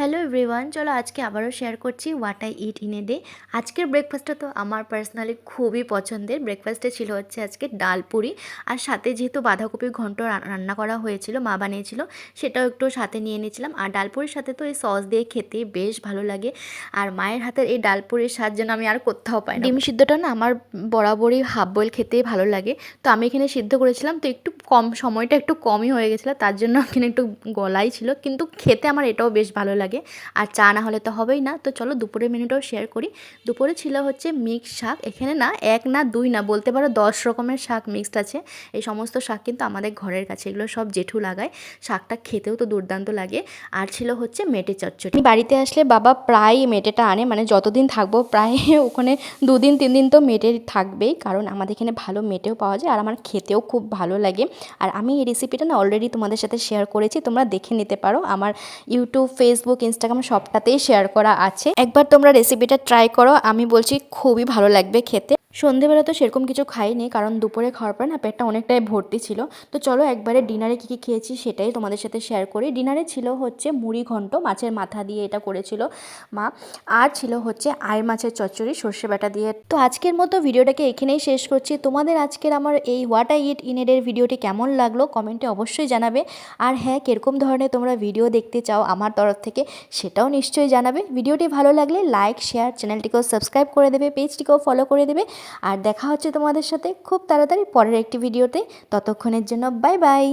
Hello everyone, চলো আজকে আবারও শেয়ার করছি what I it in a day. আজকের ব্রেকফাস্টটা তো আমার পার্সোনালি খুবই পছন্দের। ব্রেকফাস্টে ছিল হচ্ছে আজকে ডাল পুরি, আর সাথে যেহেতু বাঁধাকপির ঘন্ট রান্না করা হয়েছিল, মা বানিয়েছিল, সেটাও একটু সাথে নিয়ে নিয়েছিলাম। আর ডাল পুরির সাথে তো এই সস দিয়ে খেতে বেশ ভালো লাগে। আর মায়ের হাতের এই ডাল পুরির স্বাদ যেন আমি আর কোথাও পাই না। ডিম সিদ্ধটা না আমার বরাবরই হাফ বয়েল খেতেই ভালো লাগে। তো আমি এখানে সিদ্ধ করেছিলাম, তো একটু কম, সময়টা একটু কমই হয়ে গেছিলো, তার জন্য এখানে একটু গলাই ছিল, কিন্তু খেতে আমার এটাও বেশ ভালো লাগে। আর চা না হলে তো হবেই না। তো চলো দুপুরের মেনুটাও শেয়ার করি। দুপুরে ছিল হচ্ছে মিক্স শাক। এখানে না এক না দুই না বলতে পারো 10 রকমের শাক মিক্সড আছে। এই সমস্ত শাক কিন্তু আমাদের ঘরের কাছে, এগুলো সব জেঠু লাগায়। শাকটা খেতেও তো দুর্দান্ত লাগে। আর ছিল হচ্ছে মেটে চচ্চড়ি। বাড়িতে আসলে বাবা প্রায় মেটেটা আনে, মানে যতদিন থাকবো প্রায় ওখানে 2-3 দিন তো মেটে থাকবেই, কারণ আমাদের এখানে ভালো মেটেও পাওয়া যায় আর আমার খেতেও খুব ভালো লাগে। আর আমি এই রেসিপিটা না অলরেডি তোমাদের সাথে শেয়ার করেছি, তোমরা দেখে নিতে পারো। আমার ইউটিউব, ফেসবুক, ইনস্টাগ্রাম সবটাতেই শেয়ার করা আছে। একবার তোমরা রেসিপিটা ট্রাই করো, আমি বলছি খুবই ভালো লাগবে খেতে। সন্ধেবেলা তো সেরকম কিছু খাইনি, কারণ দুপুরে খাওয়ার পর না পেটটা অনেকটাই ভর্তি ছিল। তো চলো একবারে ডিনারে কী কী খেয়েছি সেটাই তোমাদের সাথে শেয়ার করি। ডিনারে ছিল হচ্ছে মুড়ি ঘন্ট, মাছের মাথা দিয়ে এটা করেছিল মা। আর ছিল হচ্ছে আইড় মাছের চচ্চড়ি সর্ষে বাটা দিয়ে। তো আজকের মতো ভিডিওটাকে এখানেই শেষ করছি। তোমাদের আজকের আমার এই what I it in a day ভিডিওটি কেমন লাগলো কমেন্টে অবশ্যই জানাবে। আর হ্যাঁ, কীরকম ধরনের তোমরা ভিডিও দেখতে চাও আমার তরফ থেকে সেটাও নিশ্চয়ই জানাবে। ভিডিওটি ভালো লাগলে লাইক, শেয়ার, চ্যানেলটিকেও সাবস্ক্রাইব করে দেবে, পেজটিকেও ফলো করে দেবে। আর দেখা হচ্ছে তোমাদের সাথে খুব তাড়াতাড়ি পরের একটি ভিডিওতে। ততক্ষণের জন্য বাই বাই।